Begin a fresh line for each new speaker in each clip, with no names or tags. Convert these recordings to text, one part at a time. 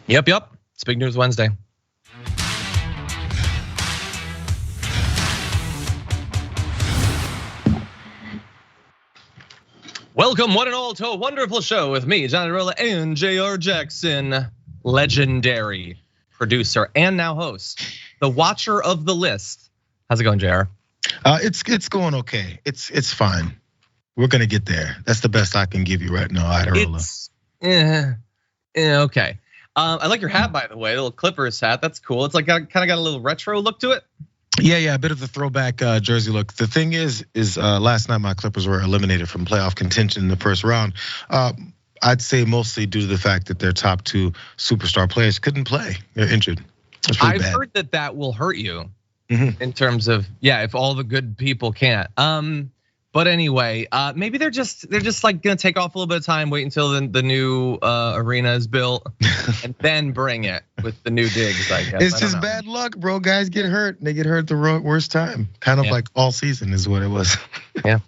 Yep. It's Big News Wednesday. Welcome, one and all, to a wonderful show with me, John Rolla, and JR Jackson, legendary producer and now host, the watcher of the list. How's it going, JR?
It's going okay. It's fine. We're gonna get there. That's the best I can give you right now, Idarola.
Okay. I like your hat, by the way, the little Clippers hat. That's cool. It's like kind of got a little retro look to it.
Yeah, a bit of the throwback jersey look. The thing is last night my Clippers were eliminated from playoff contention in the first round. I'd say mostly due to the fact that their top two superstar players couldn't play. They're injured.
I've heard that will hurt you in terms of, if all the good people can't. But anyway, maybe they're just like gonna take off a little bit of time, wait until the new arena is built, and then bring it with the new digs. I guess
it's just bad luck, bro. Guys get hurt. They get hurt at the worst time. Kind of like all season is what it was.
Yeah.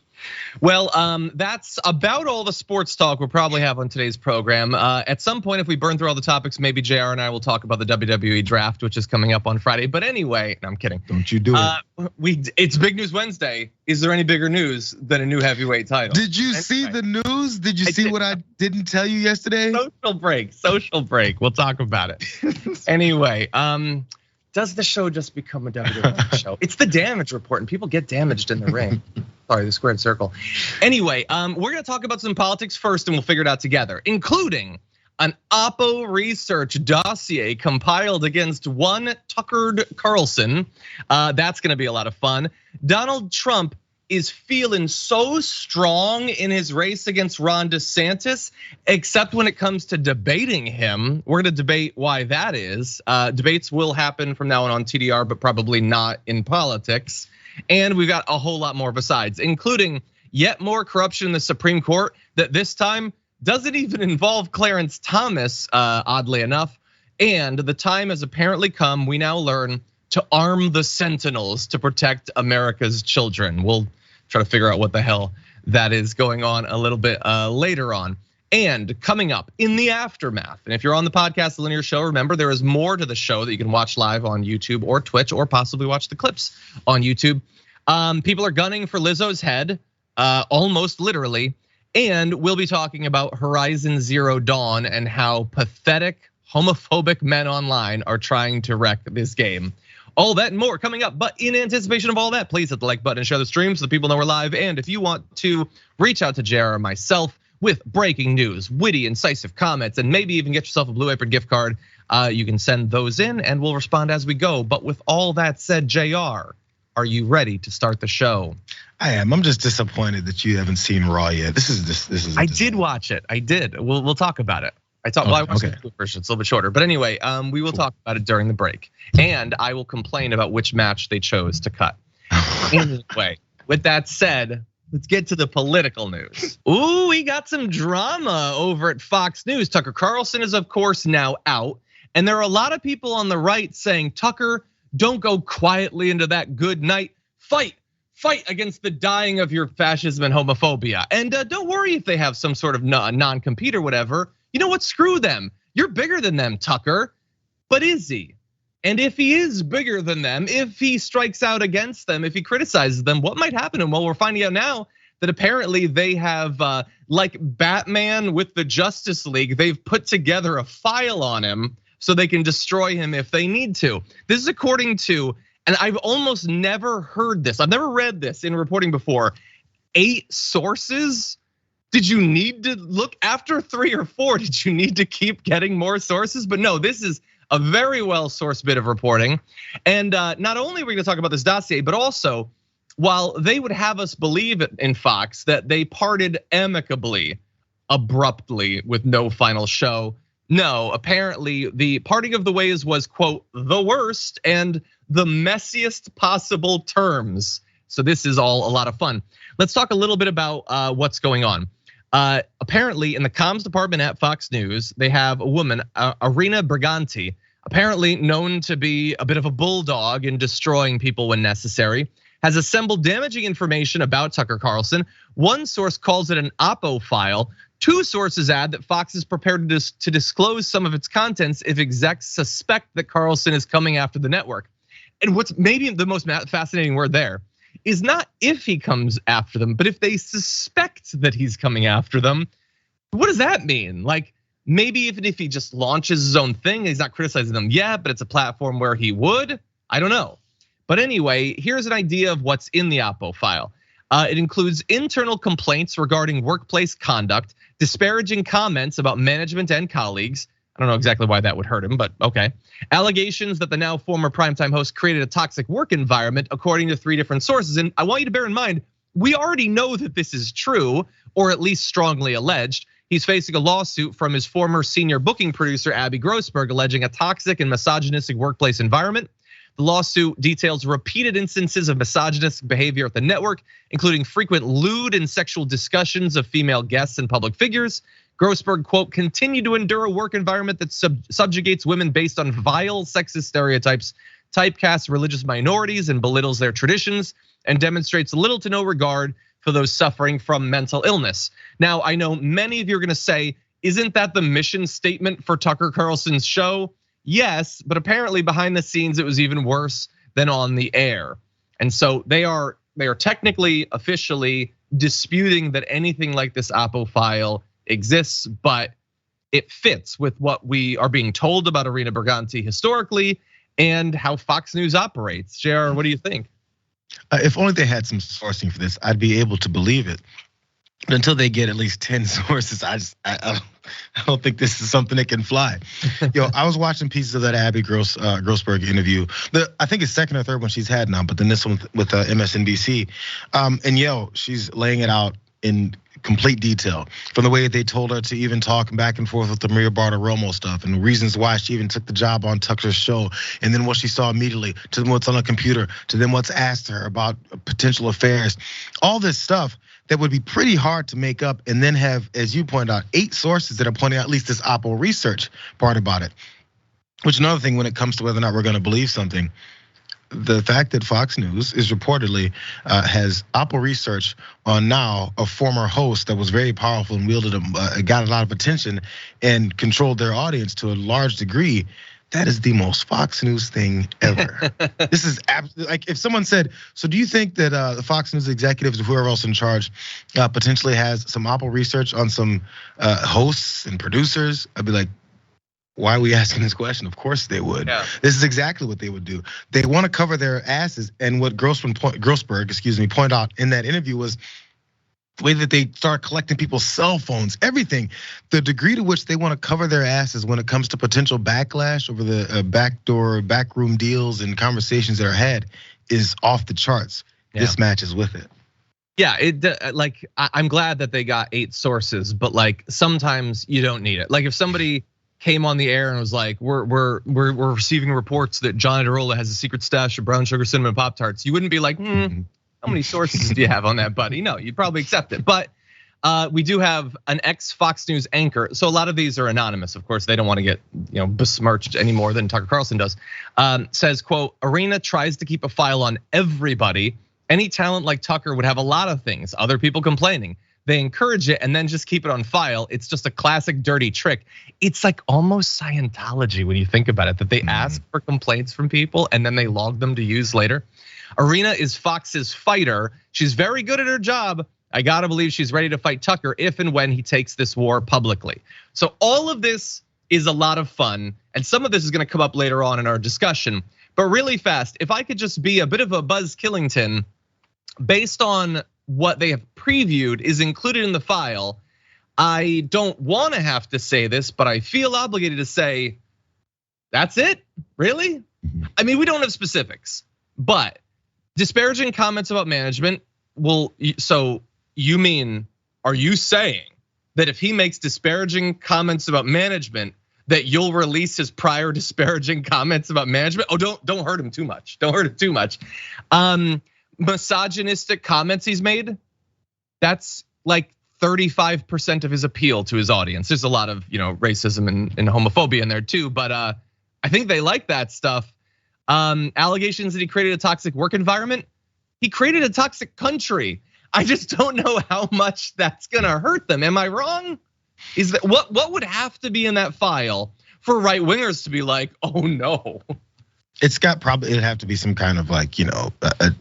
Well, that's about all the sports talk we'll probably have on today's program. At some point, if we burn through all the topics, maybe JR and I will talk about the WWE draft, which is coming up on Friday. But anyway, no, I'm kidding.
Don't you do it.
It's Big News Wednesday. Is there any bigger news than a new heavyweight title?
Did you see the news? Did you see what I didn't tell you yesterday?
Social break. We'll talk about it. Anyway, does the show just become a WWE show? It's the damage report, and people get damaged in the ring. Sorry, the squared circle. Anyway, we're gonna talk about some politics first, and we'll figure it out together, including an Oppo research dossier compiled against one Tucker Carlson. That's gonna be a lot of fun. Donald Trump is feeling so strong in his race against Ron DeSantis, except when it comes to debating him. We're gonna debate why that is. Debates will happen from now on TDR, but probably not in politics. And we've got a whole lot more besides, including yet more corruption in the Supreme Court that this time doesn't even involve Clarence Thomas, oddly enough. And the time has apparently come, we now learn, to arm the Sentinels to protect America's children. We'll try to figure out what the hell that is going on a little bit later on. And coming up in the aftermath, and if you're on the podcast, the linear show, remember there is more to the show that you can watch live on YouTube or Twitch, or possibly watch the clips on YouTube. People are gunning for Lizzo's head, almost literally. And we'll be talking about Horizon Zero Dawn and how pathetic, homophobic men online are trying to wreck this game. All that and more coming up, but in anticipation of all that, please hit the like button and share the stream so the people know we're live. And if you want to reach out to JR or myself with breaking news, witty, incisive comments, and maybe even get yourself a Blue Apron gift card, you can send those in and we'll respond as we go. But with all that said, JR, are you ready to start the show?
I am. I'm just disappointed that you haven't seen Raw yet. This is.
I did watch it. I did. We'll talk about it. I watched the version. It's a little bit shorter, but anyway, we will talk about it during the break, and I will complain about which match they chose to cut. Anyway, with that said, let's get to the political news. Ooh, we got some drama over at Fox News. Tucker Carlson is, of course, now out, and there are a lot of people on the right saying, Tucker, don't go quietly into that good night. Fight against the dying of your fascism and homophobia. And don't worry if they have some sort of non-compete or whatever. You know what? Screw them. You're bigger than them, Tucker. But is he? And if he is bigger than them, if he strikes out against them, if he criticizes them, what might happen to him? Well, we're finding out now that apparently they have, like Batman with the Justice League, they've put together a file on him so they can destroy him if they need to. This is according to, and I've almost never heard this, I've never read this in reporting before, 8 sources. Did you need to look after 3 or 4? Did you need to keep getting more sources? But no, this is a very well sourced bit of reporting. And not only are we gonna talk about this dossier, but also while they would have us believe in Fox that they parted amicably, abruptly with no final show, no, apparently the parting of the ways was, quote, the worst and the messiest possible terms. So this is all a lot of fun. Let's talk a little bit about what's going on. Apparently in the comms department at Fox News, they have a woman, Irina Briganti, apparently known to be a bit of a bulldog in destroying people when necessary, has assembled damaging information about Tucker Carlson. One source calls it an Oppo file. Two sources add that Fox is prepared to disclose some of its contents if execs suspect that Carlson is coming after the network. And what's maybe the most fascinating word there is not if he comes after them, but if they suspect that he's coming after them. What does that mean? Like, maybe even if he just launches his own thing, he's not criticizing them yet, but it's a platform where he would. I don't know. But anyway, here's an idea of what's in the Oppo file. It includes internal complaints regarding workplace conduct, disparaging comments about management and colleagues. I don't know exactly why that would hurt him, but okay. Allegations that the now former primetime host created a toxic work environment, according to 3 different sources. And I want you to bear in mind, we already know that this is true, or at least strongly alleged. He's facing a lawsuit from his former senior booking producer, Abby Grossberg, alleging a toxic and misogynistic workplace environment. The lawsuit details repeated instances of misogynistic behavior at the network, including frequent lewd and sexual discussions of female guests and public figures. Grossberg, quote, continued to endure a work environment that subjugates women based on vile sexist stereotypes, typecasts religious minorities and belittles their traditions, and demonstrates little to no regard for those suffering from mental illness. Now, I know many of you are gonna say, isn't that the mission statement for Tucker Carlson's show? Yes, but apparently behind the scenes, it was even worse than on the air. And so they are technically, officially disputing that anything like this Oppo file exists, but it fits with what we are being told about Irina Briganti historically and how Fox News operates. JR, what do you think?
If only they had some sourcing for this, I'd be able to believe it. But until they get at least 10 sources, I don't think this is something that can fly. I was watching pieces of that Abby Grossberg interview. I think it's second or third one she's had now, but then this one with MSNBC. And she's laying it out in complete detail, from the way they told her to even talk back and forth with the Maria Bartiromo stuff and the reasons why she even took the job on Tucker's show, and then what she saw immediately, to then what's on the computer, to then what's asked her about potential affairs. All this stuff that would be pretty hard to make up, and then have, as you point out, 8 sources that are pointing out at least this Oppo research part about it. Which another thing when it comes to whether or not we're gonna believe something, the fact that Fox News is reportedly has Oppo research on now a former host that was very powerful and got a lot of attention and controlled their audience to a large degree. That is the most Fox News thing ever. This is absolutely, like, if someone said, so do you think that the Fox News executives or whoever else in charge potentially has some Oppo research on some hosts and producers? I'd be like, why are we asking this question? Of course they would. Yeah. This is exactly what they would do. They want to cover their asses. And what Grossberg, point out in that interview was the way that they start collecting people's cell phones, everything. The degree to which they want to cover their asses when it comes to potential backlash over the backroom deals and conversations that are had is off the charts. Yeah. This matches with it.
Yeah, I'm glad that they got 8 sources, but like sometimes you don't need it. Like if somebody came on the air and was like, we're receiving reports that John Iadarola has a secret stash of brown sugar cinnamon Pop-Tarts, you wouldn't be like, how many sources do you have on that, buddy? No, you'd probably accept it. But we do have an ex-Fox News anchor. So a lot of these are anonymous. Of course, they don't want to get besmirched any more than Tucker Carlson does. Says, quote, Irina tries to keep a file on everybody. Any talent like Tucker would have a lot of things, other people complaining. They encourage it and then just keep it on file. It's just a classic dirty trick. It's like almost Scientology when you think about it, that they ask for complaints from people and then they log them to use later. Irina is Fox's fighter. She's very good at her job. I gotta believe she's ready to fight Tucker if and when he takes this war publicly. So all of this is a lot of fun. And some of this is gonna come up later on in our discussion. But really fast, if I could just be a bit of a Buzz Killington, based on what they have previewed is included in the file. I don't want to have to say this, but I feel obligated to say, that's it? Really? I mean, we don't have specifics, but disparaging comments about management, so you mean, are you saying that if he makes disparaging comments about management, that you'll release his prior disparaging comments about management? Oh, don't hurt him too much. Don't hurt him too much. Misogynistic comments he's made, that's like 35% of his appeal to his audience. There's a lot of racism and homophobia in there too, but I think they like that stuff. Allegations that he created a toxic work environment. He created a toxic country. I just don't know how much that's gonna hurt them. Am I wrong? is that what would have to be in that file for right wingers to be like, oh no?
It'd have to be some kind of like, a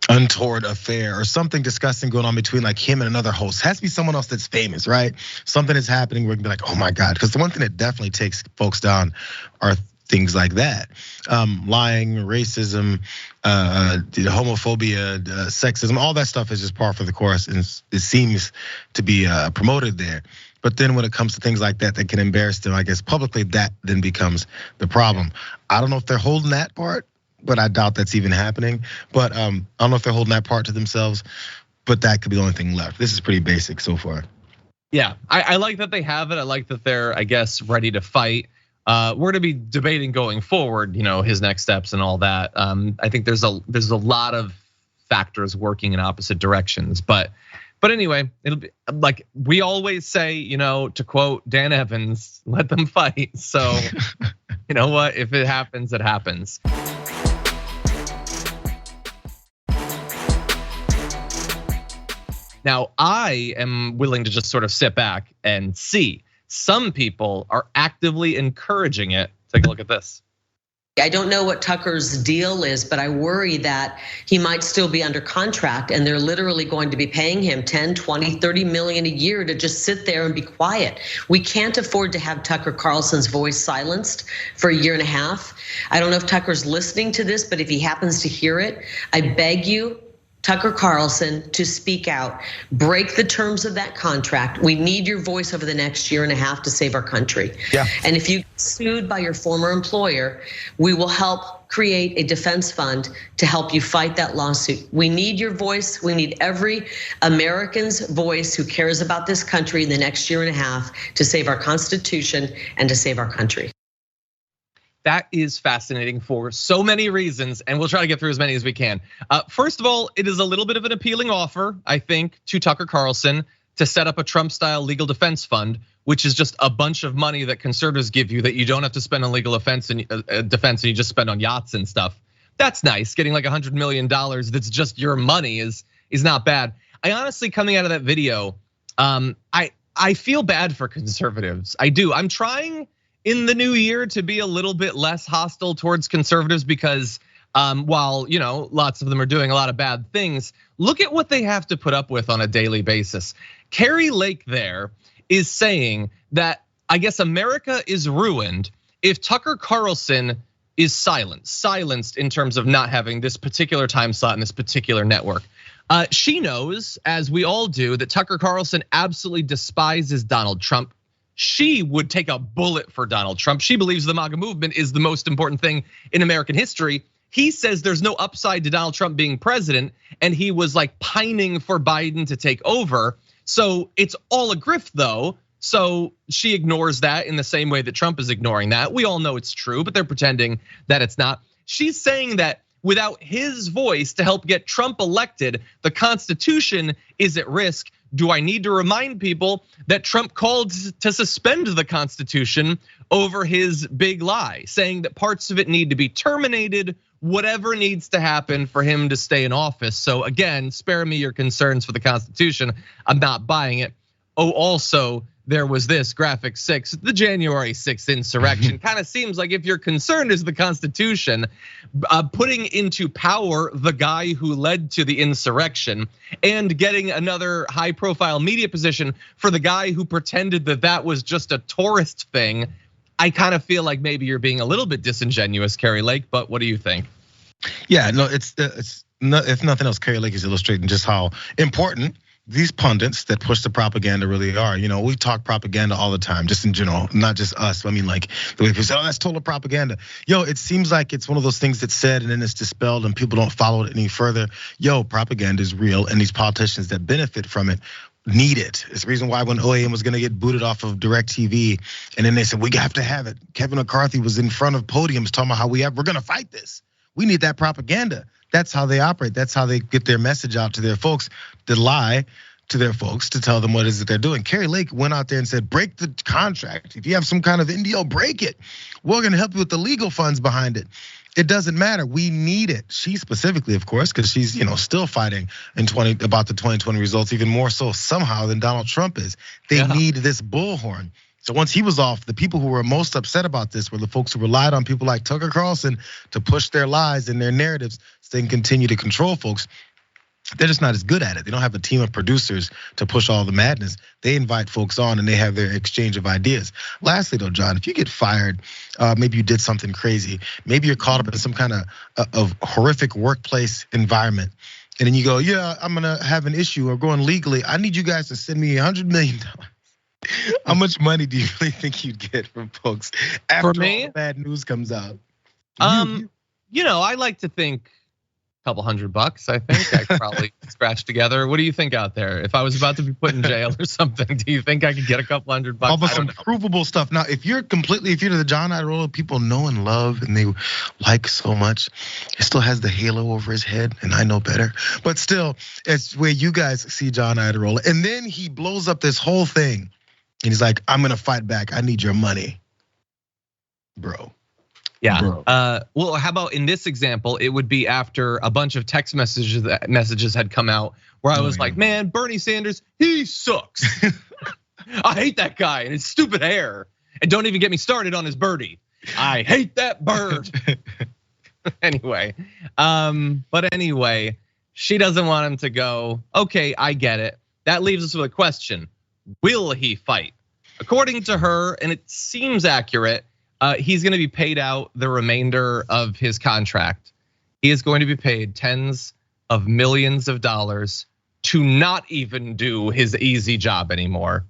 untoward affair or something disgusting going on between like him and another host. It has to be someone else that's famous, right? Something is happening where we can be like, oh my God. Because the one thing that definitely takes folks down are things like that. Lying, racism, homophobia, sexism, all that stuff is just par for the course, and it seems to be promoted there. But then when it comes to things like that that can embarrass them, I guess publicly, that then becomes the problem. I don't know if they're holding that part, but I doubt that's even happening. But I don't know if they're holding that part to themselves, but that could be the only thing left. This is pretty basic so far.
Yeah, I like that they have it. I like that they're, I guess, ready to fight. We're gonna be debating going forward, his next steps and all that. I think there's a lot of factors working in opposite directions, but anyway, it'll be like we always say, to quote Dan Evans, let them fight. So you know what? If it happens, it happens. Now, I am willing to just sort of sit back and see. Some people are actively encouraging it. Take a look at this.
I don't know what Tucker's deal is, but I worry that he might still be under contract and they're literally going to be paying him 10, 20, 30 million a year to just sit there and be quiet. We can't afford to have Tucker Carlson's voice silenced for a year and a half. I don't know if Tucker's listening to this, but if he happens to hear it, I beg you, Tucker Carlson, to speak out, break the terms of that contract. We need your voice over the next year and a half to save our country.
Yeah.
And if you get sued by your former employer, we will help create a defense fund to help you fight that lawsuit. We need your voice. We need every American's voice who cares about this country in the next year and a half to save our Constitution and to save our country.
That is fascinating for so many reasons, and we'll try to get through as many as we can. First of all, it is a little bit of an appealing offer, I think, to Tucker Carlson to set up a Trump-style legal defense fund, which is just a bunch of money that conservatives give you that you don't have to spend on legal defense and you just spend on yachts and stuff. That's nice. Getting like $100 million that's just your money is not bad. I honestly, coming out of that video, I feel bad for conservatives. I do. I'm trying in the new year to be a little bit less hostile towards conservatives because while lots of them are doing a lot of bad things, look at what they have to put up with on a daily basis. Kari Lake there is saying that I guess America is ruined if Tucker Carlson is silenced in terms of not having this particular time slot in this particular network. She knows, as we all do, that Tucker Carlson absolutely despises Donald Trump. She would take a bullet for Donald Trump. She believes the MAGA movement is the most important thing in American history. He says there's no upside to Donald Trump being president, and he was like pining for Biden to take over. So it's all a grift though. So she ignores that in the same way that Trump is ignoring that. We all know it's true, but they're pretending that it's not. She's saying that without his voice to help get Trump elected, the Constitution is at risk. Do I need to remind people that Trump called to suspend the Constitution over his big lie, saying that parts of it need to be terminated, whatever needs to happen for him to stay in office? So again, spare me your concerns for the Constitution. I'm not buying it. Oh, also, there was this graphic 6, the January 6th insurrection. Kind of seems like if your concern is the Constitution, putting into power the guy who led to the insurrection and getting another high profile media position for the guy who pretended that that was just a tourist thing. I kind of feel like maybe you're being a little bit disingenuous, Kari Lake, but what do you think?
Yeah, no, it's if nothing else, Kari Lake is illustrating just how important these pundits that push the propaganda really are. We talk propaganda all the time, just in general, not just us. I mean, like the way people say, oh, that's total propaganda. It seems like it's one of those things that's said and then it's dispelled and people don't follow it any further. Propaganda is real, and these politicians that benefit from it need it. It's the reason why when OAN was gonna get booted off of DirecTV, and then they said, we have to have it. Kevin McCarthy was in front of podiums talking about how we're gonna fight this. We need that propaganda. That's how they operate. That's how they get their message out to their folks, to lie to their folks, to tell them what is it they're doing. Kari Lake went out there and said, break the contract. If you have some kind of NDO, break it. We're gonna help you with the legal funds behind it. It doesn't matter. We need it. She specifically, of course, because she's still fighting about the 2020 results even more so somehow than Donald Trump is. They need this bullhorn. So once he was off, the people who were most upset about this were the folks who relied on people like Tucker Carlson to push their lies and their narratives so they can continue to control folks. They're just not as good at it. They don't have a team of producers to push all the madness. They invite folks on and they have their exchange of ideas. Lastly though, John, if you get fired, maybe you did something crazy. Maybe you're caught up in some kind of horrific workplace environment. And then you go, yeah, I'm gonna have an issue or going legally. I need you guys to send me $100 million. How much money do you really think you'd get from folks after all the bad news comes out?
I like to think couple $100, I think I could probably scratch together. What do you think out there? If I was about to be put in jail or something, do you think I could get a couple $100?
All of some provable stuff. Now, if you're the John Iadarola people know and love and they like so much, it still has the halo over his head, and I know better. But still, it's where you guys see John Iadarola, and then he blows up this whole thing, and he's like, "I'm gonna fight back. I need your money, bro."
Yeah. Well, how about in this example, it would be after a bunch of text messages had come out where I was like, man, Bernie Sanders, he sucks. I hate that guy and his stupid hair. And don't even get me started on his birdie. I hate that bird. Anyway, she doesn't want him to go. Okay, I get it. That leaves us with a question. Will he fight? According to her, and it seems accurate, he's gonna be paid out the remainder of his contract. He is going to be paid tens of millions of dollars to not even do his easy job anymore.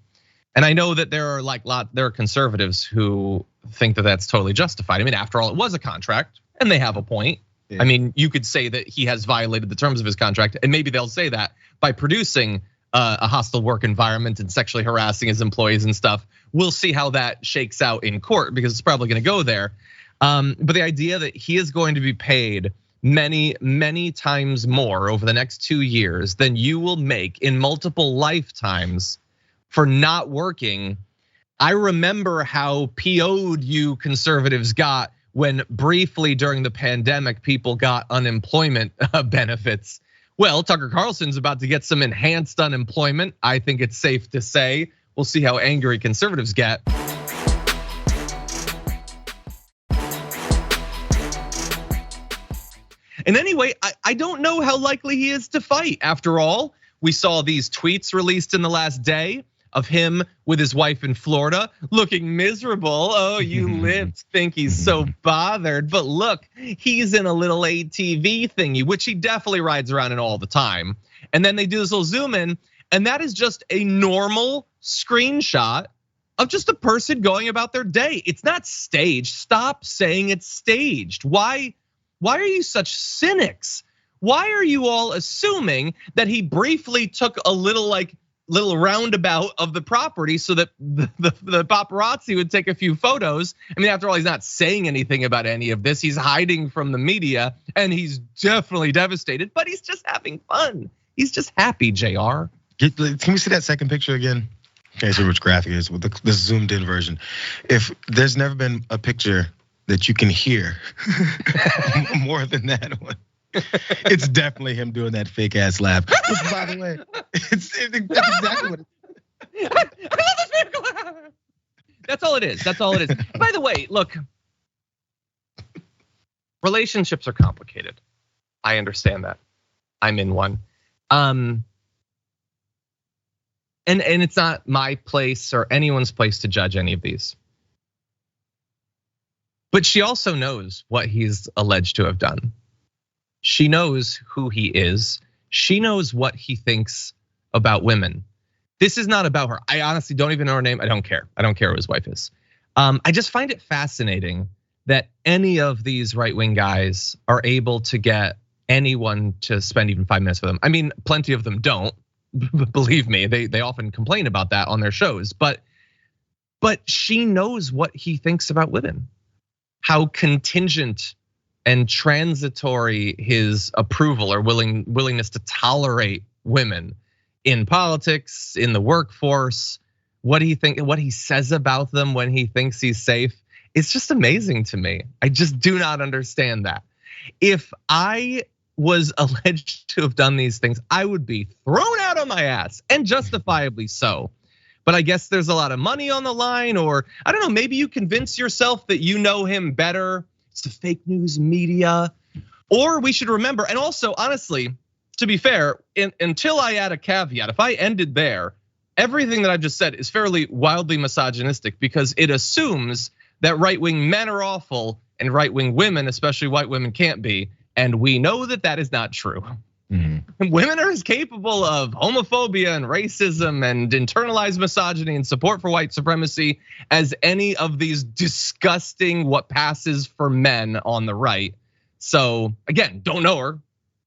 And I know that there are conservatives who think that that's totally justified. I mean, after all, it was a contract, and they have a point. Yeah. I mean, you could say that he has violated the terms of his contract, and maybe they'll say that by producing a hostile work environment and sexually harassing his employees and stuff. We'll see how that shakes out in court because it's probably gonna go there. But the idea that he is going to be paid many, many times more over the next 2 years than you will make in multiple lifetimes for not working. I remember how PO'd you conservatives got when briefly during the pandemic, people got unemployment benefits. Well, Tucker Carlson's about to get some enhanced unemployment. I think it's safe to say. We'll see how angry conservatives get. And anyway, I don't know how likely he is to fight. After all, we saw these tweets released in the last day of him with his wife in Florida looking miserable. Oh, you libs think he's so bothered, but look, he's in a little ATV thingy, which he definitely rides around in all the time. And then they do this little zoom in, and that is just a normal screenshot of just a person going about their day. It's not staged. Stop saying it's staged. Why are you such cynics? Why are you all assuming that he briefly took a little roundabout of the property so that the paparazzi would take a few photos? I mean, after all, he's not saying anything about any of this. He's hiding from the media, and he's definitely devastated, but he's just having fun. He's just happy, JR.
Can we see that second picture again? Okay, so which graphic it is with the zoomed in version. If there's never been a picture that you can hear more than that one, it's definitely him doing that fake ass laugh. Which, by the way, it's exactly what it is.
I love this vehicle. That's all it is. That's all it is. By the way, look, relationships are complicated. I understand that. I'm in one. And it's not my place or anyone's place to judge any of these. But she also knows what he's alleged to have done. She knows who he is. She knows what he thinks about women. This is not about her. I honestly don't even know her name. I don't care. I don't care who his wife is. I just find it fascinating that any of these right-wing guys are able to get anyone to spend even 5 minutes with them. I mean, plenty of them don't. Believe me, they often complain about that on their shows. But she knows what he thinks about women, how contingent and transitory his approval or willingness to tolerate women in politics, in the workforce, what he says about them when he thinks he's safe. It's just amazing to me. I just do not understand that. If I was alleged to have done these things, I would be thrown out on my ass, and justifiably so. But I guess there's a lot of money on the line, or I don't know, maybe you convince yourself that you know him better. It's the fake news media. Or we should remember, and also honestly, to be fair, until I add a caveat, if I ended there, everything that I've just said is fairly wildly misogynistic because it assumes that right-wing men are awful and right-wing women, especially white women, can't be. And we know that that is not true. Mm-hmm. Women are as capable of homophobia and racism and internalized misogyny and support for white supremacy as any of these disgusting what passes for men on the right. So again, don't know her.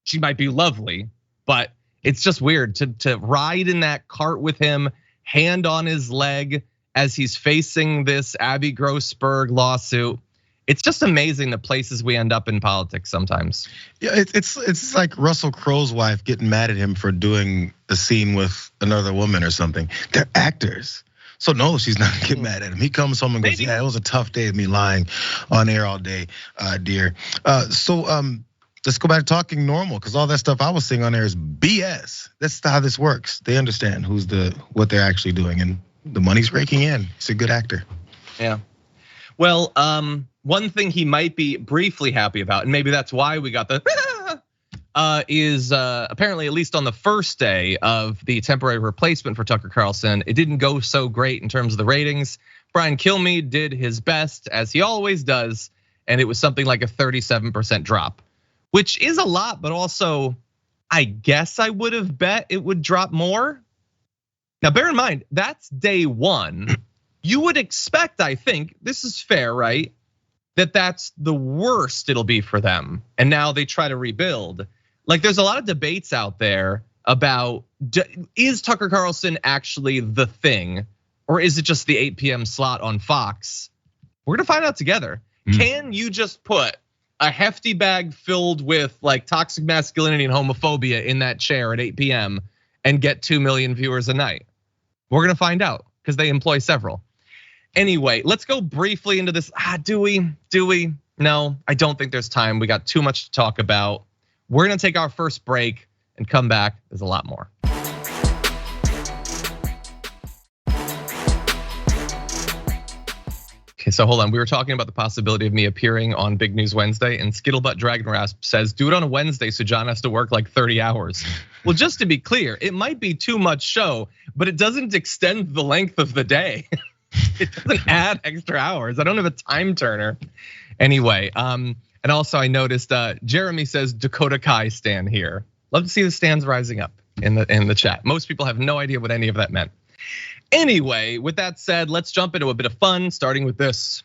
She might be lovely, but it's just weird to ride in that cart with him, hand on his leg as he's facing this Abby Grossberg lawsuit. It's just amazing the places we end up in politics sometimes.
Yeah, it's like Russell Crowe's wife getting mad at him for doing a scene with another woman or something. They're actors. So no, she's not gonna get mad at him. He comes home and goes, yeah, it was a tough day of me lying on air all day, dear. Let's go back to talking normal, because all that stuff I was saying on air is BS. That's how this works. They understand what they're actually doing, and the money's raking in. He's a good actor.
Yeah. Well, one thing he might be briefly happy about, and maybe that's why we got the is apparently, at least on the first day of the temporary replacement for Tucker Carlson, it didn't go so great in terms of the ratings. Brian Kilmeade did his best, as he always does, and it was something like a 37% drop, which is a lot, but also I guess I would have bet it would drop more. Now, bear in mind, that's day one. You would expect, I think, this is fair, right? That's the worst it'll be for them. And now they try to rebuild. Like, there's a lot of debates out there about, is Tucker Carlson actually the thing? Or is it just the 8 p.m. slot on Fox? We're gonna find out together. Can you just put a hefty bag filled with like toxic masculinity and homophobia in that chair at 8 p.m. and get 2 million viewers a night? We're gonna find out, because they employ several. Anyway, let's go briefly into this. Do we? No, I don't think there's time. We got too much to talk about. We're gonna take our first break and come back. There's a lot more. Okay, so hold on. We were talking about the possibility of me appearing on Big News Wednesday, and Skittlebutt Dragon Rasp says, do it on a Wednesday so John has to work like 30 hours. Well, just to be clear, it might be too much show, but it doesn't extend the length of the day. It doesn't add extra hours. I don't have a time turner. Anyway, and also I noticed Jeremy says Dakota Kai stan here. Love to see the stands rising up in the chat. Most people have no idea what any of that meant. Anyway, with that said, let's jump into a bit of fun, starting with this.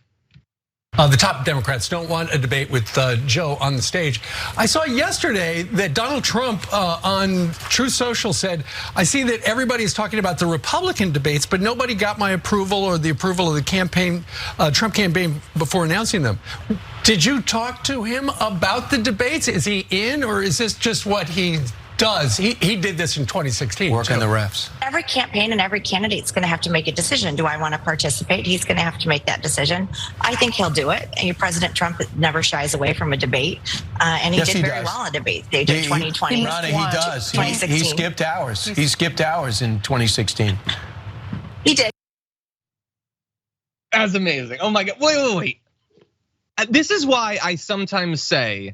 The top Democrats don't want a debate with Joe on the stage. I saw yesterday that Donald Trump on Truth Social said, I see that everybody is talking about the Republican debates, but nobody got my approval or the approval of the campaign, Trump campaign, before announcing them. Did you talk to him about the debates? Is he in, or is this just what he does? He did this in 2016.
Work on the refs.
Every campaign and every candidate's going to have to make a decision. Do I want to participate? He's going to have to make that decision. I think he'll do it. And President Trump never shies away from a debate, and he did very well in a debate. They did 2020.
Ronnie, he does.
2016.
He skipped hours. He skipped hours in 2016.
He did.
That's amazing. Oh my God. Wait. This is why I sometimes say,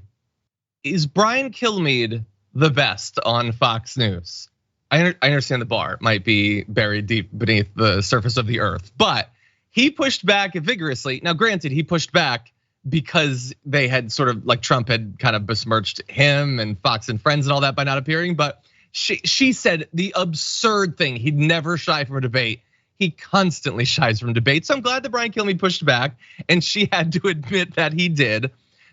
is Brian Kilmeade the best on Fox News? I understand the bar might be buried deep beneath the surface of the earth, but he pushed back vigorously. Now, granted, he pushed back because they had sort of like Trump had kind of besmirched him and Fox and Friends and all that by not appearing. But she said the absurd thing. He'd never shy from a debate. He constantly shies from debate. So I'm glad that Brian Kilmeade pushed back, and she had to admit that he did.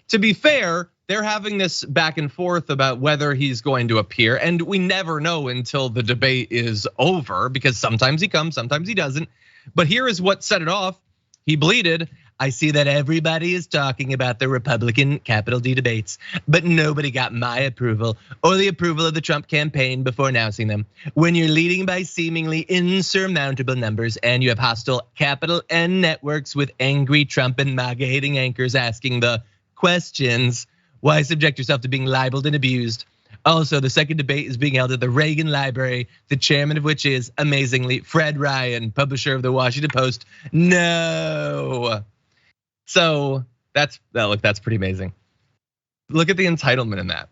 To be fair, they're having this back and forth about whether he's going to appear, and we never know until the debate is over, because sometimes he comes, sometimes he doesn't. But here is what set it off. He bleated, I see that everybody is talking about the Republican capital D debates, but nobody got my approval or the approval of the Trump campaign before announcing them. When you're leading by seemingly insurmountable numbers and you have hostile capital N networks with angry Trump and MAGA hating anchors asking the questions, why subject yourself to being libeled and abused? Also, the second debate is being held at the Reagan Library, the chairman of which is, amazingly, Fred Ryan, publisher of the Washington Post. No. So that's pretty amazing. Look at the entitlement in that.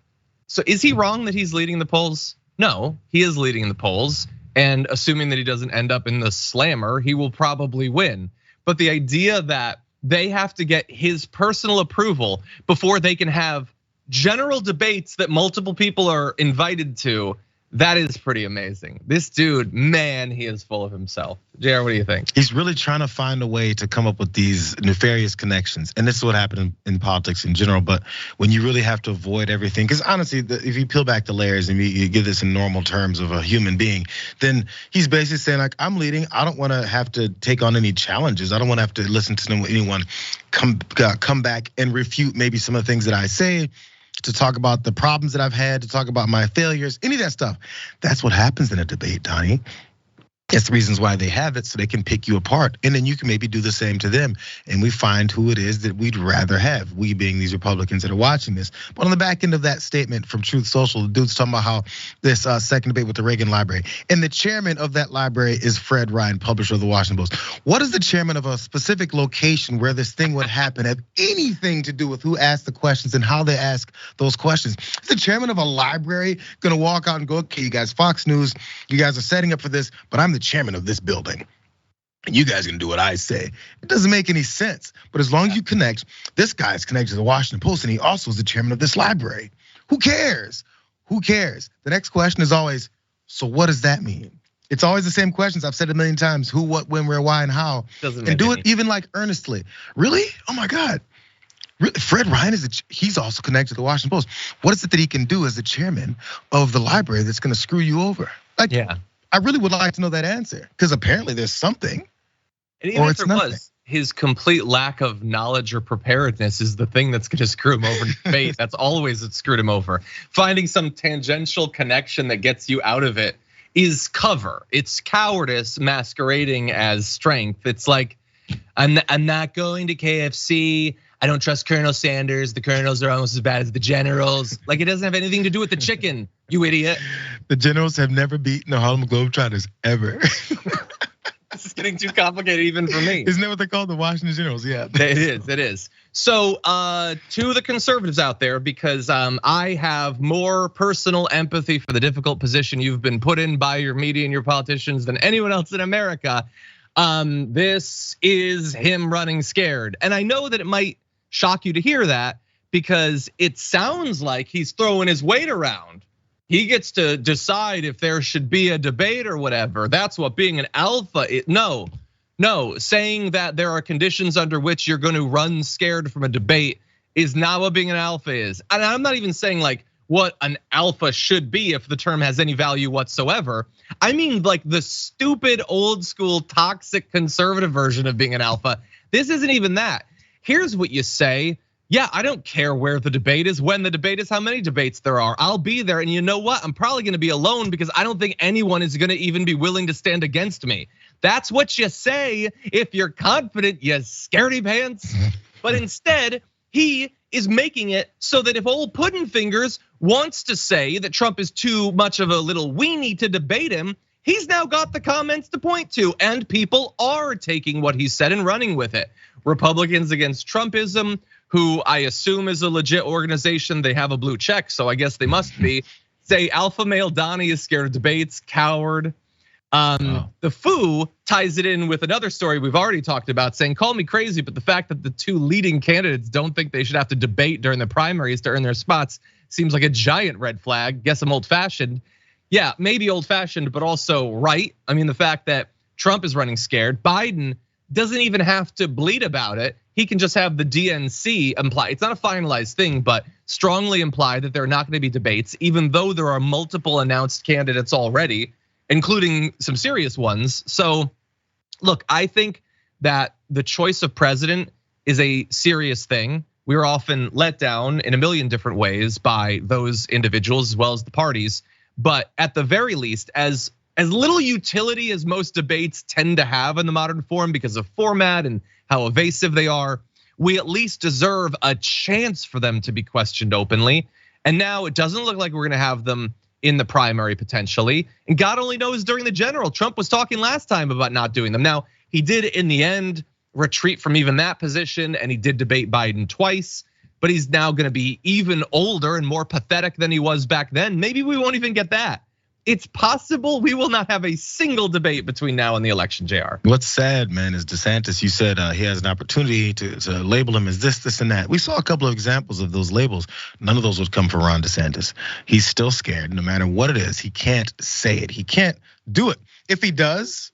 So is he wrong that he's leading the polls? No, he is leading the polls. And assuming that he doesn't end up in the slammer, he will probably win. But the idea that they have to get his personal approval before they can have general debates that multiple people are invited to, that is pretty amazing. This dude, man, he is full of himself. JR, what do you think?
He's really trying to find a way to come up with these nefarious connections. And this is what happened in politics in general. But when you really have to avoid everything, because honestly, if you peel back the layers and you give this in normal terms of a human being, then he's basically saying, like, I'm leading. I don't want to have to take on any challenges. I don't want to have to listen to anyone come back and refute maybe some of the things that I say, to talk about the problems that I've had, to talk about my failures, any of that stuff. That's what happens in a debate, Donnie. It's the reasons why they have it, so they can pick you apart. And then you can maybe do the same to them. And we find who it is that we'd rather have, we being these Republicans that are watching this. But on the back end of that statement from Truth Social, the dude's talking about how this second debate with the Reagan Library. And the chairman of that library is Fred Ryan, publisher of the Washington Post. What does the chairman of a specific location where this thing would happen have anything to do with who asked the questions and how they ask those questions? Is the chairman of a library gonna walk out and go, okay, you guys, Fox News, you guys are setting up for this, but I'm the chairman of this building, and you guys can do what I say? It doesn't make any sense. But as long as you connect, this guy's connected to the Washington Post, and he also is the chairman of this library. Who cares? Who cares? The next question is always, so what does that mean? It's always the same questions. I've said it a million times: who, what, when, where, why, and how. And do it even like earnestly. Really? Oh my God. Fred Ryan he's also connected to the Washington Post. What is it that he can do as the chairman of the library that's gonna screw you over? Like, yeah. I really would like to know that answer, because apparently there's something.
And even if there was, his complete lack of knowledge or preparedness is the thing that's gonna screw him over in debate. That's always what screwed him over. Finding some tangential connection that gets you out of it is cover. It's cowardice masquerading as strength. It's like, I'm not going to KFC. I don't trust Colonel Sanders. The colonels are almost as bad as the generals. Like, it doesn't have anything to do with the chicken, you idiot.
The generals have never beaten the Harlem Globetrotters ever.
This is getting too complicated even for me.
Isn't that what they call the Washington Generals? Yeah.
It is. So to the conservatives out there, because I have more personal empathy for the difficult position you've been put in by your media and your politicians than anyone else in America. This is him running scared. And I know that it might shock you to hear that, because it sounds like he's throwing his weight around. He gets to decide if there should be a debate or whatever. That's what being an alpha is. No, saying that there are conditions under which you're going to run scared from a debate is not what being an alpha is. And I'm not even saying like what an alpha should be, if the term has any value whatsoever. I mean like the stupid old school toxic conservative version of being an alpha. This isn't even that. Here's what you say. Yeah, I don't care where the debate is, when the debate is, how many debates there are. I'll be there, and you know what? I'm probably gonna be alone, because I don't think anyone is gonna even be willing to stand against me. That's what you say if you're confident, you scaredy pants. But instead, he is making it so that if old Puddin' Fingers wants to say that Trump is too much of a little weenie to debate him, he's now got the comments to point to, and people are taking what he said and running with it. Republicans Against Trumpism, who I assume is a legit organization, they have a blue check, so I guess they must be, say alpha male Donnie is scared of debates, coward. The Foo ties it in with another story we've already talked about, saying, call me crazy, but the fact that the two leading candidates don't think they should have to debate during the primaries to earn their spots seems like a giant red flag. Guess I'm old fashioned. Yeah, maybe old fashioned, but also right. I mean, the fact that Trump is running scared, Biden doesn't even have to bleat about it. He can just have the DNC imply, it's not a finalized thing, but strongly imply that there are not going to be debates, even though there are multiple announced candidates already, including some serious ones. So look, I think that the choice of president is a serious thing. We were often let down in a million different ways by those individuals as well as the parties. But at the very least, as little utility as most debates tend to have in the modern forum because of format and how evasive they are, we at least deserve a chance for them to be questioned openly. And now it doesn't look like we're gonna have them in the primary potentially. And God only knows during the general. Trump was talking last time about not doing them. Now, he did in the end retreat from even that position, and he did debate Biden twice, but he's now gonna be even older and more pathetic than he was back then. Maybe we won't even get that. It's possible we will not have a single debate between now and the election, JR.
What's sad, man, is DeSantis, you said he has an opportunity to label him as this, and that. We saw a couple of examples of those labels. None of those would come from Ron DeSantis. He's still scared, no matter what it is. He can't say it, he can't do it. If he does,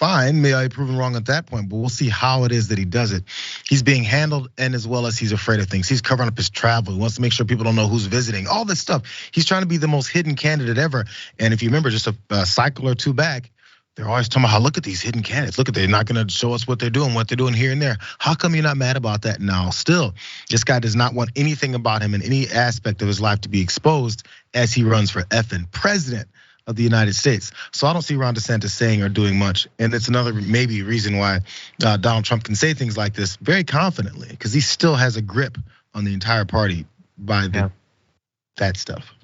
fine, may I be proven wrong at that point, but we'll see how it is that he does it. He's being handled, and as well as he's afraid of things. He's covering up his travel. He wants to make sure people don't know who's visiting, all this stuff. He's trying to be the most hidden candidate ever. And if you remember just a cycle or two back, they're always talking about how, look at these hidden candidates. Look at, they're not gonna show us what they're doing here and there. How come you're not mad about that now? Still, this guy does not want anything about him in any aspect of his life to be exposed as he runs for effing president of the United States. So I don't see Ron DeSantis saying or doing much. And it's another maybe reason why Donald Trump can say things like this very confidently, because he still has a grip on the entire party by that stuff.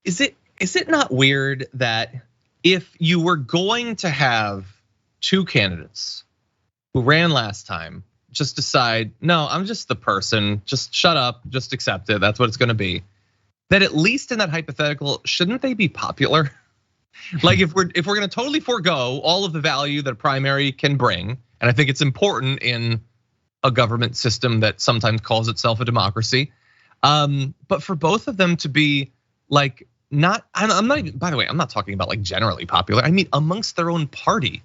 Is it not weird that if you were going to have two candidates who ran last time, just decide, no, I'm just the person, just shut up, just accept it, that's what it's gonna be, that at least in that hypothetical, shouldn't they be popular? Like if we're gonna totally forego all of the value that a primary can bring, and I think it's important in a government system that sometimes calls itself a democracy, but for both of them to be like I'm not even, by the way, I'm not talking about like generally popular. I mean amongst their own party.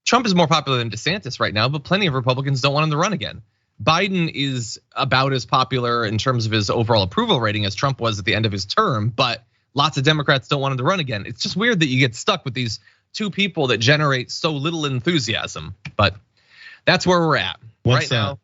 Trump is more popular than DeSantis right now, but plenty of Republicans don't want him to run again. Biden is about as popular in terms of his overall approval rating as Trump was at the end of his term, but lots of Democrats don't want him to run again. It's just weird that you get stuck with these two people that generate so little enthusiasm, but that's where we're at right now.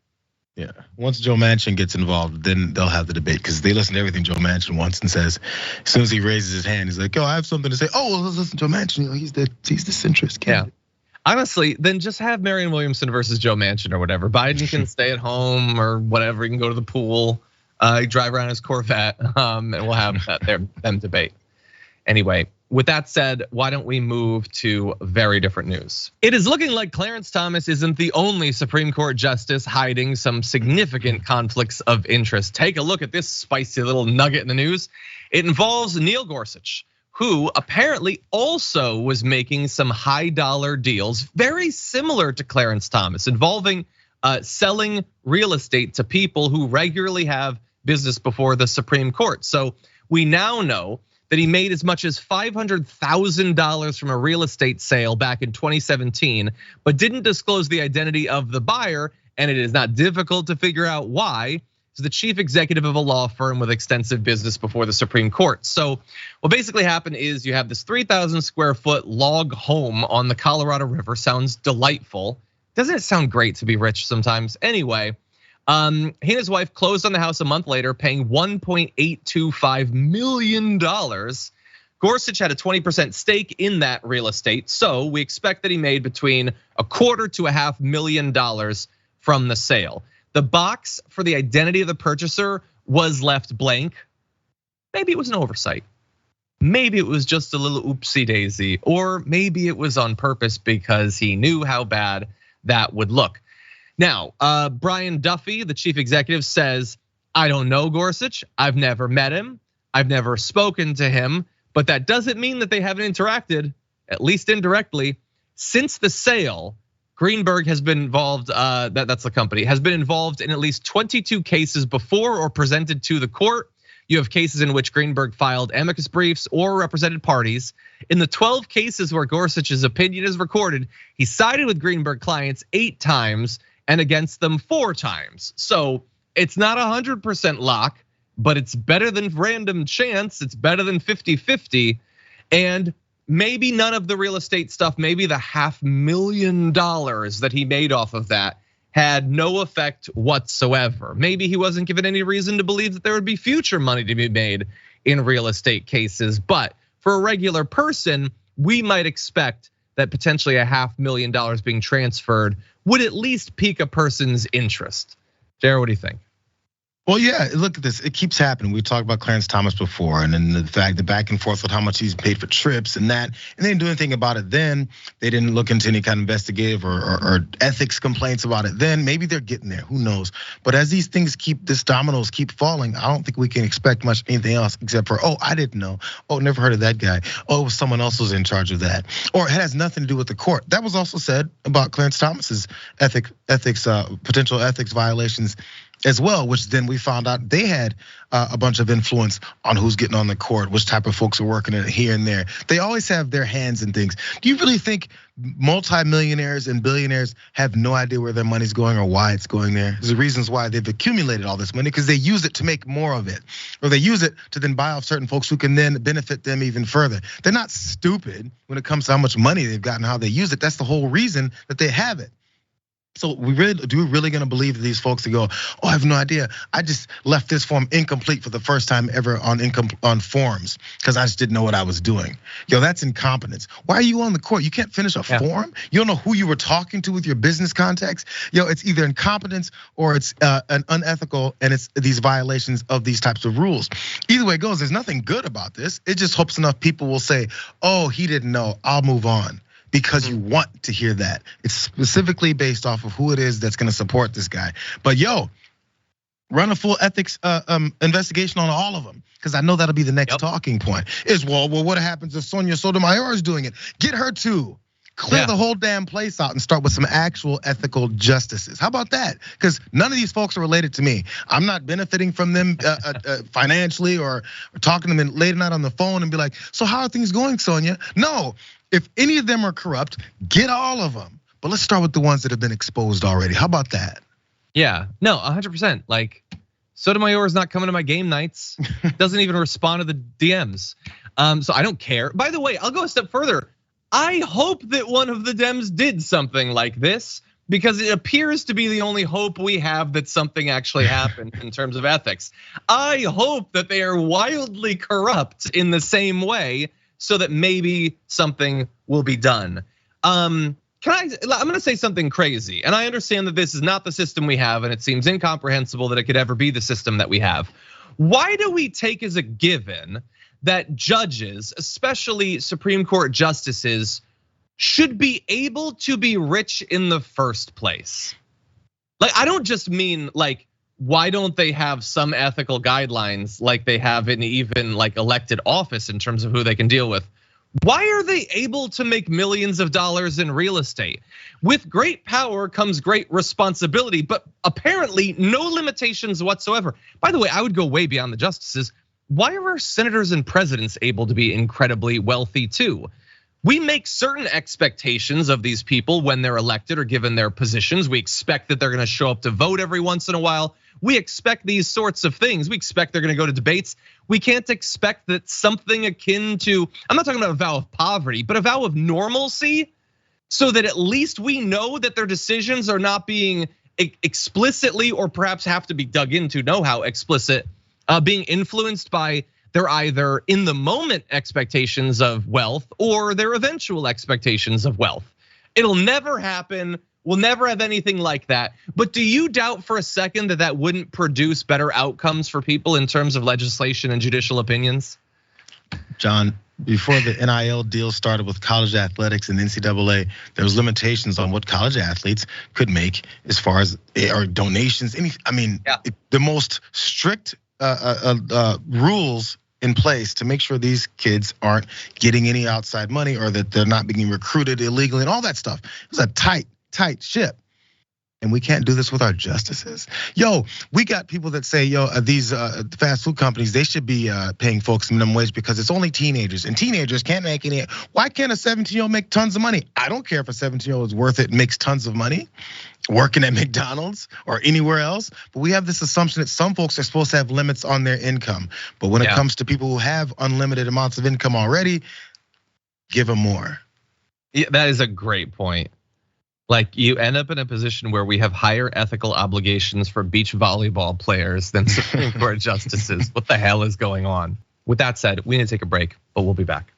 Yeah, once Joe Manchin gets involved, then they'll have the debate because they listen to everything Joe Manchin wants and says. As soon as he raises his hand, he's like, "Oh, I have something to say." Oh, well, let's listen to Joe Manchin. He's the centrist candidate.
Yeah. Honestly, then just have Marianne Williamson versus Joe Manchin or whatever. Biden can stay at home or whatever. He can go to the pool. Drive around his Corvette, and we'll have them debate. Anyway, with that said, why don't we move to very different news? It is looking like Clarence Thomas isn't the only Supreme Court justice hiding some significant conflicts of interest. Take a look at this spicy little nugget in the news. It involves Neil Gorsuch, who apparently also was making some high dollar deals, very similar to Clarence Thomas, involving selling real estate to people who regularly have business before the Supreme Court. So we now know that he made as much as $500,000 from a real estate sale back in 2017, but didn't disclose the identity of the buyer, and it is not difficult to figure out why. He's the chief executive of a law firm with extensive business before the Supreme Court. So what basically happened is you have this 3,000 square foot log home on the Colorado River. Sounds delightful. Doesn't it sound great to be rich sometimes? Anyway, he and his wife closed on the house a month later, paying $1.825 million. Gorsuch had a 20% stake in that real estate, so we expect that he made between $250,000 to $500,000 million from the sale. The box for the identity of the purchaser was left blank. Maybe it was an oversight. Maybe it was just a little oopsie daisy, or maybe it was on purpose because he knew how bad that would look. Now, Brian Duffy, the chief executive, says, I don't know Gorsuch, I've never met him, I've never spoken to him, but that doesn't mean that they haven't interacted, at least indirectly. Since the sale, Greenberg has been involved, that's the company, has been involved in at least 22 cases before or presented to the court. You have cases in which Greenberg filed amicus briefs or represented parties. In the 12 cases where Gorsuch's opinion is recorded, he sided with Greenberg clients 8 times and against them 4 times. So it's not 100% lock, but it's better than random chance. It's better than 50-50. And maybe none of the real estate stuff, maybe the $500,000 that he made off of that had no effect whatsoever. Maybe he wasn't given any reason to believe that there would be future money to be made in real estate cases. But for a regular person, we might expect that potentially $500,000 being transferred would at least pique a person's interest. Jared, what do you think?
Well, yeah, look at this. It keeps happening. We talked about Clarence Thomas before, and then the fact the back and forth with how much he's paid for trips and that, and they didn't do anything about it then. They didn't look into any kind of investigative or ethics complaints about it then. Maybe they're getting there, who knows? But as these things these dominoes keep falling, I don't think we can expect much anything else except for, oh, I didn't know. Oh, never heard of that guy. Oh, it was someone else who was in charge of that. Or it has nothing to do with the court. That was also said about Clarence Thomas's potential ethics violations as well, which then we found out they had a bunch of influence on who's getting on the court, which type of folks are working it here and there. They always have their hands in things. Do you really think multimillionaires and billionaires have no idea where their money's going or why it's going there? There's the reasons why they've accumulated all this money, because they use it to make more of it, or they use it to then buy off certain folks who can then benefit them even further. They're not stupid when it comes to how much money they've got and how they use it. That's the whole reason that they have it. So we really gonna believe that these folks that go, oh, I have no idea. I just left this form incomplete for the first time ever on forms because I just didn't know what I was doing. Yo, that's incompetence. Why are you on the court? You can't finish a form? You don't know who you were talking to with your business contacts? Yo, it's either incompetence or it's an unethical, and it's these violations of these types of rules. Either way it goes, there's nothing good about this. It just hopes enough people will say, oh, he didn't know, I'll move on. Because you want to hear that. It's specifically based off of who it is that's gonna support this guy. But yo, run a full ethics investigation on all of them, because I know that'll be the next talking point. Is well, what happens if Sonia Sotomayor is doing it? Get her too. Clear the whole damn place out and start with some actual ethical justices. How about that? Because none of these folks are related to me. I'm not benefiting from them financially or talking to them late at night on the phone and be like, so how are things going, Sonia? No. If any of them are corrupt, get all of them. But let's start with the ones that have been exposed already. How about that?
Yeah, no, 100%. Like, Sotomayor is not coming to my game nights. Doesn't even respond to the DMs. So I don't care. By the way, I'll go a step further. I hope that one of the Dems did something like this, because it appears to be the only hope we have that something actually happened in terms of ethics. I hope that they are wildly corrupt in the same way, so that maybe something will be done. I'm gonna say something crazy, and I understand that this is not the system we have, and it seems incomprehensible that it could ever be the system that we have. Why do we take as a given that judges, especially Supreme Court justices, should be able to be rich in the first place? Like, I don't just mean like, why don't they have some ethical guidelines like they have in even like elected office in terms of who they can deal with? Why are they able to make millions of dollars in real estate? With great power comes great responsibility, but apparently no limitations whatsoever. By the way, I would go way beyond the justices. Why are our senators and presidents able to be incredibly wealthy too? We make certain expectations of these people when they're elected or given their positions. We expect that they're gonna show up to vote every once in a while. We expect these sorts of things. We expect they're gonna go to debates. We can't expect that something akin to, I'm not talking about a vow of poverty, but a vow of normalcy, so that at least we know that their decisions are not being explicitly, or perhaps have to be dug into, know how explicit, being influenced by their either in the moment expectations of wealth or their eventual expectations of wealth. It'll never happen. We'll never have anything like that. But do you doubt for a second that that wouldn't produce better outcomes for people in terms of legislation and judicial opinions?
John, before the NIL deal started with college athletics and NCAA, there was limitations on what college athletes could make as far as or donations. The most strict rules in place to make sure these kids aren't getting any outside money or that they're not being recruited illegally and all that stuff. It was a tight ship. And we can't do this with our justices. Yo, we got people that say, these fast food companies, they should be paying folks minimum wage because it's only teenagers, and teenagers can't make any. Why can't a 17-year-old make tons of money? I don't care if a 17-year-old is worth it and makes tons of money working at McDonald's or anywhere else. But we have this assumption that some folks are supposed to have limits on their income. But when it comes to people who have unlimited amounts of income already, give them more.
Yeah, that is a great point. Like you end up in a position where we have higher ethical obligations for beach volleyball players than Supreme Court justices. What the hell is going on? With that said, we need to take a break, but we'll be back.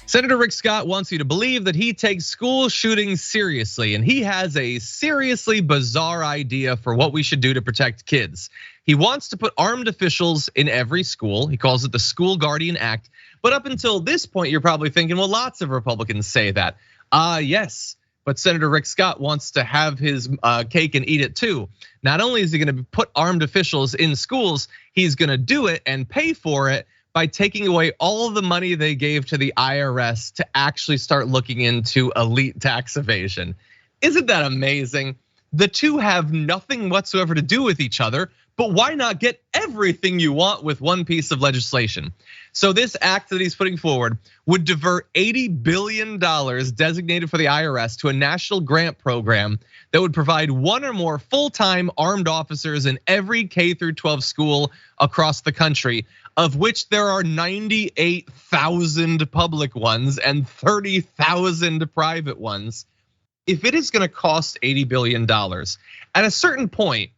Senator Rick Scott wants you to believe that he takes school shootings seriously, and he has a seriously bizarre idea for what we should do to protect kids. He wants to put armed officials in every school. He calls it the School Guardian Act. But up until this point, you're probably thinking, well, lots of Republicans say that. Yes, but Senator Rick Scott wants to have his cake and eat it too. Not only is he gonna put armed officials in schools, he's gonna do it and pay for it by taking away all of the money they gave to the IRS to actually start looking into elite tax evasion. Isn't that amazing? The two have nothing whatsoever to do with each other, but why not get everything you want with one piece of legislation? So this act that he's putting forward would divert $80 billion designated for the IRS to a national grant program that would provide one or more full-time armed officers in every K through 12 school across the country, of which there are 98,000 public ones and 30,000 private ones. If it is gonna cost $80 billion, at a certain point,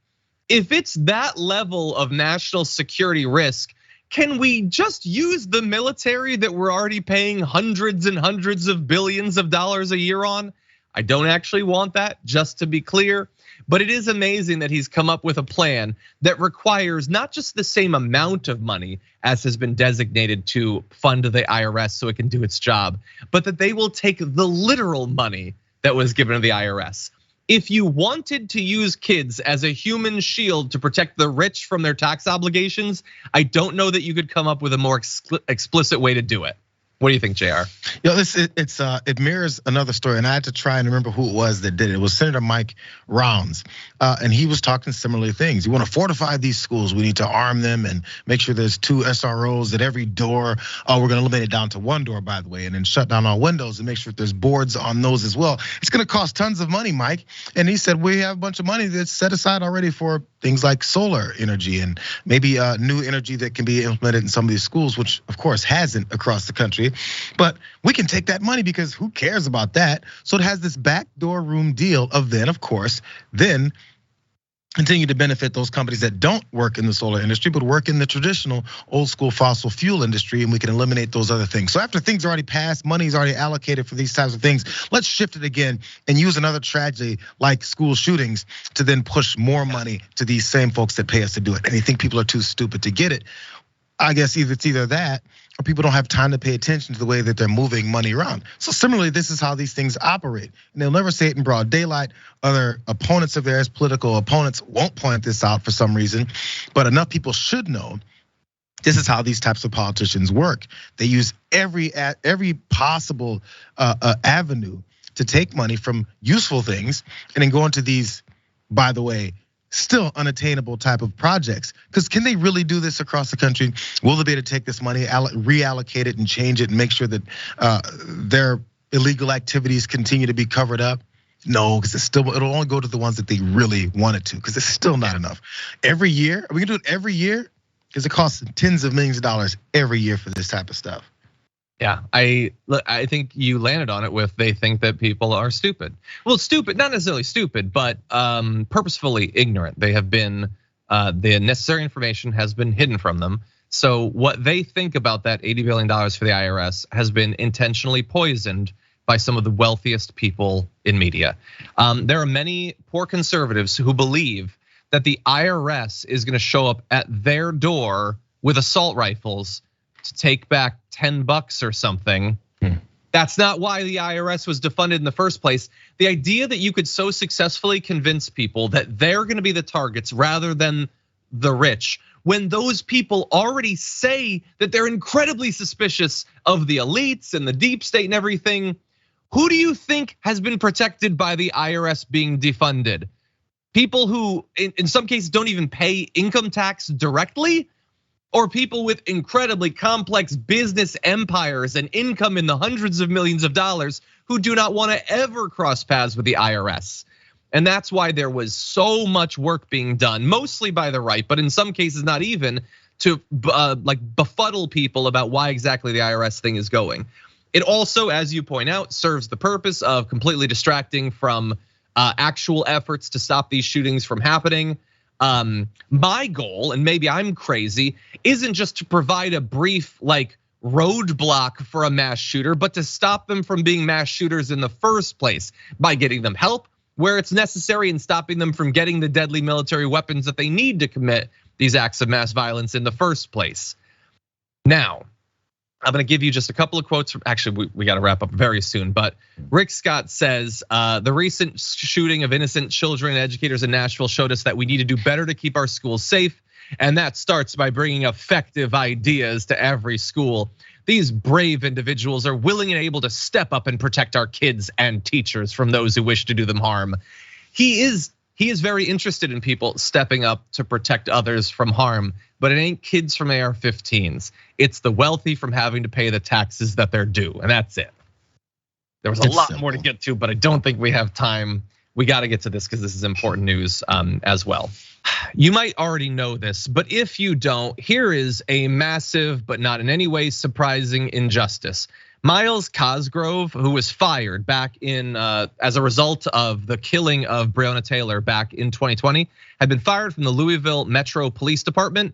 if it's that level of national security risk, can we just use the military that we're already paying hundreds and hundreds of billions of dollars a year on? I don't actually want that, just to be clear. But it is amazing that he's come up with a plan that requires not just the same amount of money as has been designated to fund the IRS so it can do its job, but that they will take the literal money that was given to the IRS. If you wanted to use kids as a human shield to protect the rich from their tax obligations, I don't know that you could come up with a more explicit way to do it. What do you think, JR?
It mirrors another story, and I had to try and remember who it was that did it. It was Senator Mike Rounds, and he was talking similar things. You want to fortify these schools. We need to arm them and make sure there's 2 SROs at every door. We're going to eliminate it down to 1 door, by the way, and then shut down all windows and make sure that there's boards on those as well. It's going to cost tons of money, Mike. And he said we have a bunch of money that's set aside already for things like solar energy and maybe new energy that can be implemented in some of these schools, which of course hasn't across the country. But we can take that money because who cares about that? So it has this backdoor room deal of then, of course, then continue to benefit those companies that don't work in the solar industry, but work in the traditional old school fossil fuel industry, and we can eliminate those other things. So after things are already passed, money's already allocated for these types of things, let's shift it again and use another tragedy like school shootings to then push more money to these same folks that pay us to do it. And they think people are too stupid to get it. I guess it's either that or people don't have time to pay attention to the way that they're moving money around. So similarly, this is how these things operate. And they'll never say it in broad daylight. Other opponents of theirs, political opponents, won't point this out for some reason. But enough people should know this is how these types of politicians work. They use every possible avenue to take money from useful things and then go into these, by the way, still unattainable type of projects. Because can they really do this across the country? Will they be able to take this money, reallocate it and change it and make sure that their illegal activities continue to be covered up? No, because it'll only go to the ones that they really want it to, because it's still not enough. Every year, are we gonna do it every year? Because it costs tens of millions of dollars every year for this type of stuff.
Yeah, I think you landed on it with they think that people are stupid. Well, stupid, not necessarily stupid, but purposefully ignorant. They have been, the necessary information has been hidden from them. So what they think about that $80 billion for the IRS has been intentionally poisoned by some of the wealthiest people in media. There are many poor conservatives who believe that the IRS is gonna show up at their door with assault rifles to take back $10 or something. That's not why the IRS was defunded in the first place. The idea that you could so successfully convince people that they're gonna be the targets rather than the rich, when those people already say that they're incredibly suspicious of the elites and the deep state and everything. Who do you think has been protected by the IRS being defunded? People who in some cases don't even pay income tax directly? Or people with incredibly complex business empires and income in the hundreds of millions of dollars who do not want to ever cross paths with the IRS. And that's why there was so much work being done, mostly by the right, but in some cases not even, to like befuddle people about why exactly the IRS thing is going. It also, as you point out, serves the purpose of completely distracting from actual efforts to stop these shootings from happening. My goal, and maybe I'm crazy, isn't just to provide a brief like roadblock for a mass shooter, but to stop them from being mass shooters in the first place by getting them help where it's necessary and stopping them from getting the deadly military weapons that they need to commit these acts of mass violence in the first place. Now, I'm gonna give you just a couple of quotes from, actually, we gotta wrap up very soon, but Rick Scott says, the recent shooting of innocent children and educators in Nashville showed us that we need to do better to keep our schools safe. And that starts by bringing effective ideas to every school. These brave individuals are willing and able to step up and protect our kids and teachers from those who wish to do them harm. He is very interested in people stepping up to protect others from harm, but it ain't kids from AR-15s. It's the wealthy from having to pay the taxes that they're due, and that's it. There was a lot more to get to, but I don't think we have time. We got to get to this because this is important news as well. You might already know this, but if you don't, here is a massive but not in any way surprising injustice. Myles Cosgrove, who was fired back in as a result of the killing of Breonna Taylor back in 2020, had been fired from the Louisville Metro Police Department,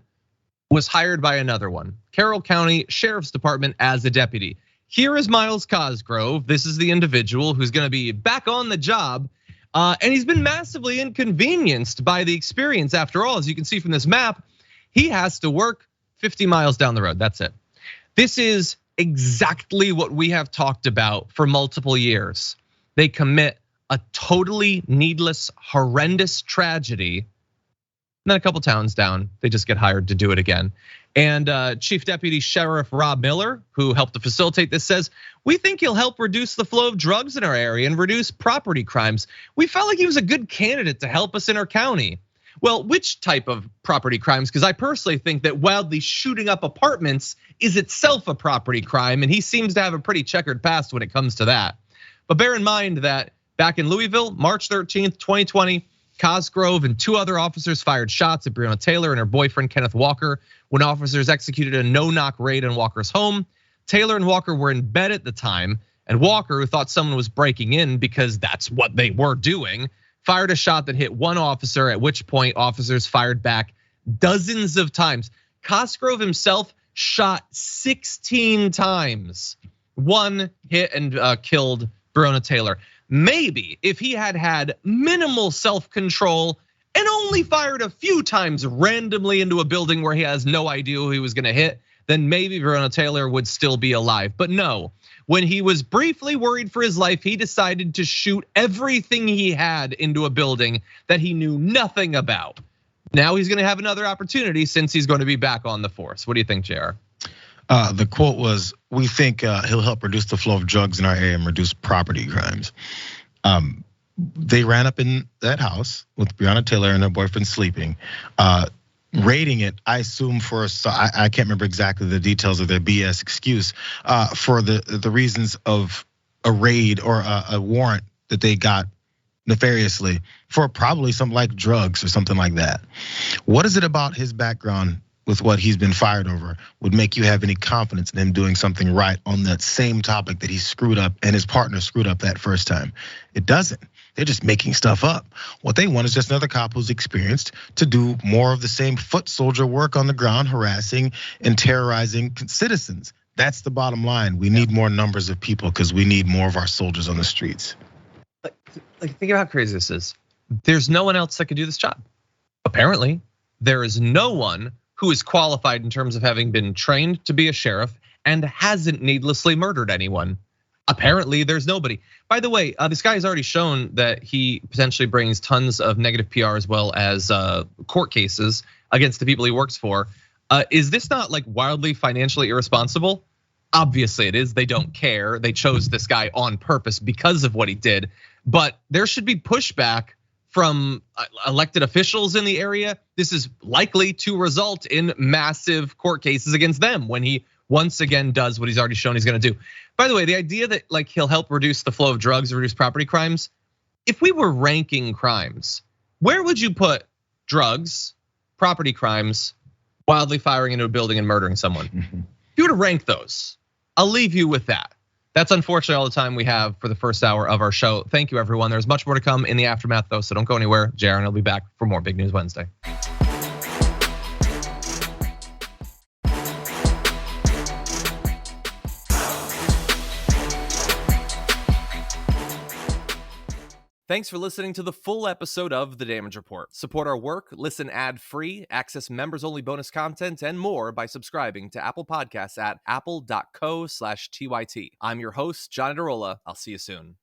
was hired by another one, Carroll County Sheriff's Department, as a deputy. Here is Myles Cosgrove. This is the individual who's gonna be back on the job. And he's been massively inconvenienced by the experience. After all, as you can see from this map, he has to work 50 miles down the road. That's it. This is exactly what we have talked about for multiple years. They commit a totally needless, horrendous tragedy. And then a couple towns down, they just get hired to do it again. And Chief Deputy Sheriff Rob Miller, who helped to facilitate this, says, we think he'll help reduce the flow of drugs in our area and reduce property crimes. We felt like he was a good candidate to help us in our county. Well, which type of property crimes? Because I personally think that wildly shooting up apartments is itself a property crime, and he seems to have a pretty checkered past when it comes to that. But bear in mind that back in Louisville, March 13th, 2020, Cosgrove and two other officers fired shots at Breonna Taylor and her boyfriend, Kenneth Walker, when officers executed a no-knock raid on Walker's home. Taylor and Walker were in bed at the time, and Walker, who thought someone was breaking in because that's what they were doing, fired a shot that hit one officer, at which point officers fired back dozens of times. Cosgrove himself shot 16 times. One hit and killed Breonna Taylor. Maybe if he had had minimal self-control and only fired a few times randomly into a building where he has no idea who he was gonna hit, then maybe Breonna Taylor would still be alive. But no, when he was briefly worried for his life, he decided to shoot everything he had into a building that he knew nothing about. Now he's gonna have another opportunity since he's going to be back on the force. What do you think, JR?
The quote was, we think he'll help reduce the flow of drugs in our area and reduce property crimes. They ran up in that house with Breonna Taylor and her boyfriend sleeping, raiding it, I assume I can't remember exactly the details of their BS excuse, for the reasons of a raid or a warrant that they got nefariously for probably something like drugs or something like that. What is it about his background with what he's been fired over would make you have any confidence in him doing something right on that same topic that he screwed up and his partner screwed up that first time? It doesn't. They're just making stuff up. What they want is just another cop who's experienced to do more of the same foot soldier work on the ground, harassing and terrorizing citizens. That's the bottom line. We need more numbers of people because we need more of our soldiers on the streets.
Like, think about how crazy this is. There's no one else that could do this job. Apparently, there is no one who is qualified in terms of having been trained to be a sheriff and hasn't needlessly murdered anyone. Apparently, there's nobody. By the way, this guy has already shown that he potentially brings tons of negative PR as well as court cases against the people he works for. Is this not like wildly financially irresponsible? Obviously it is. They don't care. They chose this guy on purpose because of what he did. But there should be pushback from elected officials in the area. This is likely to result in massive court cases against them when he once again does what he's already shown he's gonna do. By the way, the idea that like he'll help reduce the flow of drugs, reduce property crimes. If we were ranking crimes, where would you put drugs, property crimes, wildly firing into a building and murdering someone. If you were to rank those, I'll leave you with that. That's unfortunately all the time we have for the first hour of our show. Thank you, everyone. There's much more to come in the aftermath, though, so don't go anywhere. Jaron will be back for more Big News Wednesday. Thanks for listening to the full episode of The Damage Report. Support our work, listen ad-free, access members-only bonus content, and more by subscribing to Apple Podcasts at apple.co/TYT. I'm your host, John Adarola. I'll see you soon.